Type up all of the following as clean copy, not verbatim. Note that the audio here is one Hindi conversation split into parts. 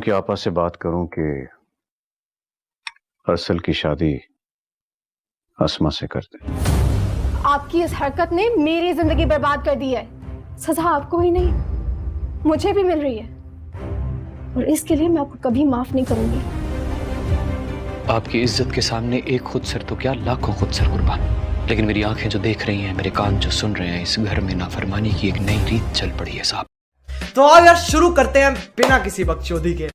कि आपा से बात करूं कि अरसल की शादी अस्मा से कर दे। आपकी इस हरकत ने मेरी जिंदगी बर्बाद कर दी है। सजा आपको ही नहीं, मुझे भी मिल रही है, और इसके लिए मैं आपको कभी माफ नहीं करूंगी। आपकी इज्जत के सामने एक खुद सर तो क्या, लाखों खुद सर कुर्बान। लेकिन मेरी आंखें जो देख रही हैं, मेरे कान जो सुन रहे हैं, इस घर में नाफरमानी की एक नई रीत चल पड़ी है साहब। तो आओ यार शुरू करते हैं बिना किसी बकचोदी के।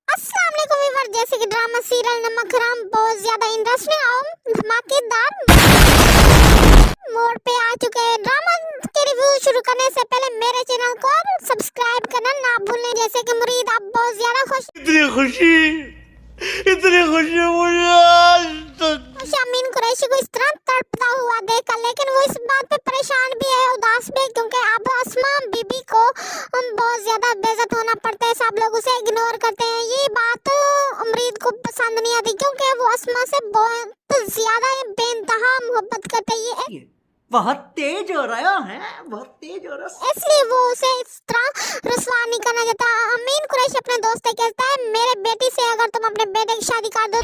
अस्सलाम वालेकुम व्यूअर, जैसे कि ड्रामा सीरियल नमक हराम बहुत ज्यादा इंटरेस्टिंग और धमाकेदार मोड पे आ चुके हैं। ड्रामा के रिव्यू शुरू करने से पहले मेरे चैनल को सब्सक्राइब करना ना भूलें। जैसे कि मुरीद अब बहुत ज्यादा इतनी खुशी मुझे आज तक। अमीन कुरैशी को इस तरह तड़पता हुआ देखा, लेकिन वो इस बात पे परेशान भी है, उदास भी, क्योंकि अब अस्मा बीबी को बहुत ज्यादा बेइज्जत होना पड़ता है। सब लोग उसे इग्नोर करते हैं। ये बात उमरीद को पसंद नहीं आती, क्योंकि वो अस्मा से बहुत ज्यादा बेइंतहा मोहब्बत करते हैं। बहुत तेज हो रहा है, बहुत तेज हो रहा है, इसलिए वो उसे इस तरह रुसवा नहीं करना चाहता। अमीन कुरैशी अपने दोस्त से कहता है, मेरे बेटी से अगर तुम अपने बेटे की शादी कर दो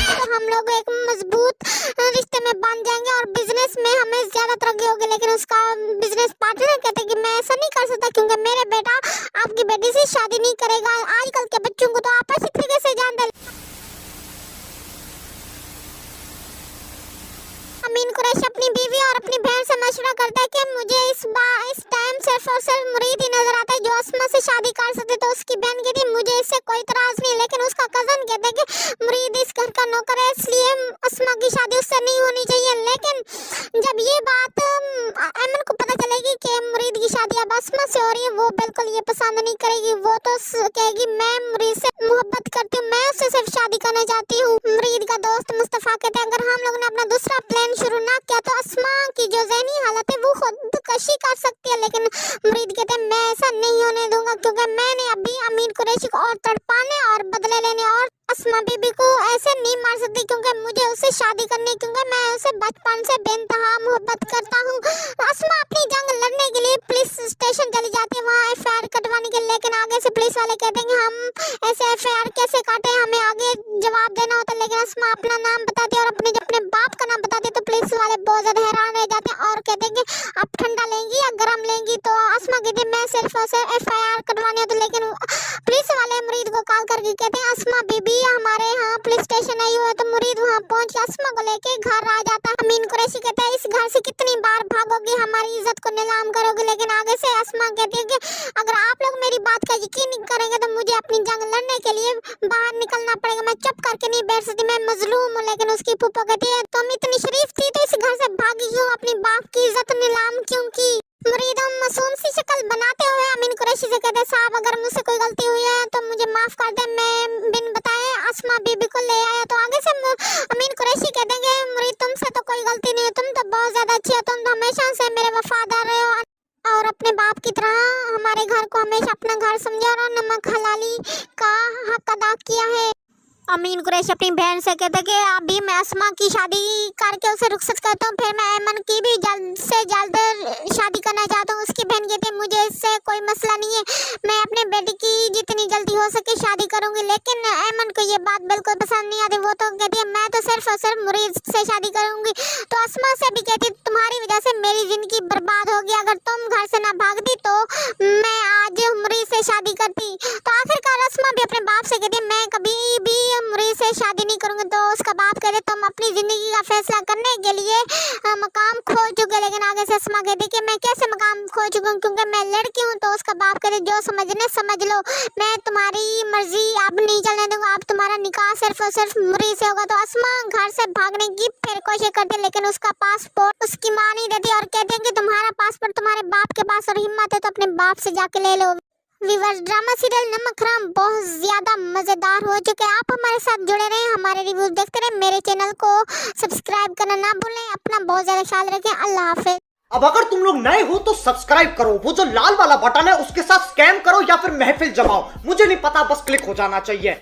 तो हम लोग एक मजबूत रिश्ते में बन जाएंगे और बिजनेस में हमें ज्यादा तरक्की होगी। लेकिन उसका बिजनेस पार्टनर कहते हैं कि मैं ऐसा नहीं कर सकता, क्योंकि मेरे बेटा आपकी बेटी से शादी नहीं करेगा। आजकल के बच्चों को तो आप अच्छी तरीके से जानते। अमीन कुरैशी अपनी बीवी और अपनी बहन से मशवरा करता है कि मुझे इस टाइम सिर्फ और सिर्फ मुरीद ही नजर आता है जो अस्मा से शादी कर सकते। तो उसकी बहन कहती है, मुझे इससे कोई इतराज नहीं, लेकिन उसका कजन कहता है कि मुरीद इस घर का नौकर है, इसलिए अस्मा की शादी उससे नहीं होनी चाहिए। लेकिन जब ये बात अमन को पता चलेगी कि मुरीद की शादी अब अस्मा से हो रही है, वो बिल्कुल ये पसंद नहीं करेगी। वो तो कहेगी मैं मुरीद से मोहब्बत करती हूँ, मैं उससे सिर्फ शादी करना चाहती हूँ। मुरीद का दोस्त मुस्तफा कहते हैं, अगर हम लोगों ने अपना दूसरा प्लान शुरू ना किया तो अस्मा की जो ज़हनी हालत है वो खुदकशी कर सकती है। लेकिन मुरीद कहते हैं, मैं ऐसा नहीं होने दूंगा, क्योंकि मैंने अभी अमीन कुरैशी को और तड़पाने और बदले लेने और अस्मा बीबी को ऐसे नहीं मार सकती, क्योंकि मुझे उससे शादी करनी, क्योंकि मैं उसे बचपन से बेइंतहा मोहब्बत करता हूँ। अस्मा अपनी जंग लड़ने के लिए पुलिस स्टेशन चली जाती है, वहाँ एफआईआर कटवाने के लिए। लेकिन आगे से पुलिस वाले कहते हैं कि हम ऐसे एफआईआर कैसे काटे, हमें आगे जवाब देना होता है। लेकिन अस्मा अपना नाम बताती है और अपने बाप का नाम बताती है, तो पुलिस वाले बहुत ज्यादा हैरान रह जाते हैं और कहते हैं कि आप ठंडा लेंगी या गर्म लेंगी। तो अस्मा कहती है, मैं सिर्फ उसे एफआईआर कटवानी है। तो लेकिन पुलिस वाले मुरीद को कॉल करके कहते हैं, अस्मा बीबी हमारे यहाँ पुलिस स्टेशन आई हुई है। तो मुरीद वहाँ पहुँच के अस्मा को लेके घर आ जाता है। अमीन कुरैशी कहता है, इस घर से कितनी बार भागोगी, हमारी इज्जत को नीलाम करोगी। लेकिन आगे से अस्मा कहती है कि अगर आप लोग मेरी बात का यकीन नहीं करेंगे तो मुझे अपनी जंग लड़ने के लिए बाहर निकलना पड़ेगा, मैं चुप करके नहीं बैठ सकती, मैं मजलूम हूँ। लेकिन उसकी फूफा कहती है, तुम इतनी शरीफ थी तो इस घर से भागी क्यों, अपनी बाप की इज्जत नीलाम क्यों की। मुरीद मासूम सी शक्ल बनाते हुए अमीन कुरैशी से कहते हैं, साहब अगर मुझसे कोई गलती हुई है तो मुझे माफ कर दे, मैं बिन बताए अस्मा बीबी को ले आया। तो आगे से अमीन कुरैशी कहते हैं कि मुरीद तुमसे तो कोई गलती नहीं है, तुम तो बहुत ज्यादा अच्छी हो, तुम तो हमेशा से मेरे वफादार रहे हो और अपने बाप की तरह हमारे घर को हमेशा अपना घर समझा और नमक हलाली का हक अदा किया है। अमीन कुरैशी अपनी बहन से कहते कि अभी मैं अस्मा की शादी करके उसे रुखसत करता हूँ, फिर मैं ऐमन की भी जल्द से जल्द शादी करना चाहता हूँ। उसकी बहन कहती है, मुझे इससे कोई मसला नहीं है, मैं अपने बेटे की जितनी जल्दी हो सके शादी करूँगी। लेकिन ऐमन को ये बात बिल्कुल पसंद नहीं आती। वो तो कहती है, मैं तो सिर्फ और सिर्फ मुरीद से शादी करूँगी। तो अस्मा से भी कहती, तुम्हारी वजह से मेरी जिंदगी बर्बाद होगी, अगर तुम घर से ना भागती तो मैं आज मुरीद से शादी करती। तो आखिरकार अस्मा भी अपने बाप से कहती है, मैं कभी भी मुरीद से शादी नहीं करूंगी। तो उसका बाप कहते, तुम अपनी जिंदगी का फैसला करने के लिए मकाम खो चुके। लेकिन आगे से अस्मा कहती कि मैं कैसे मकाम खो चुकी हूँ, क्योंकि मैं लड़की हूँ। तो उसका बाप कहते, जो समझने समझ लो, मैं तुम्हारी मर्जी अब नहीं चलने दूंगा, अब तुम्हारा निकाह सिर्फ और सिर्फ मुरीद से होगा। तो अस्मा घर से भागने की फिर कोशिश करती, लेकिन उसका पासपोर्ट उसकी माँ नहीं देती और कहते हैं कि तुम्हारा पासपोर्ट तुम्हारे बाप के पास और हिम्मत है तो अपने बाप से जाके ले लो। व्यूअर्स, ड्रामा सीरियल नमक हराम बहुत ज्यादा मजेदार हो चुके हैं। आप हमारे साथ जुड़े रहें, हमारे रिव्यूज देखते रहें, मेरे चैनल को सब्सक्राइब करना ना भूलें। अपना बहुत ज्यादा ख्याल रखें। अल्लाह हाफिज। अब अगर तुम लोग नए हो तो सब्सक्राइब करो, वो जो लाल वाला बटन है उसके साथ स्कैम करो या फिर महफिल जमाओ, मुझे नहीं पता, बस क्लिक हो जाना चाहिए।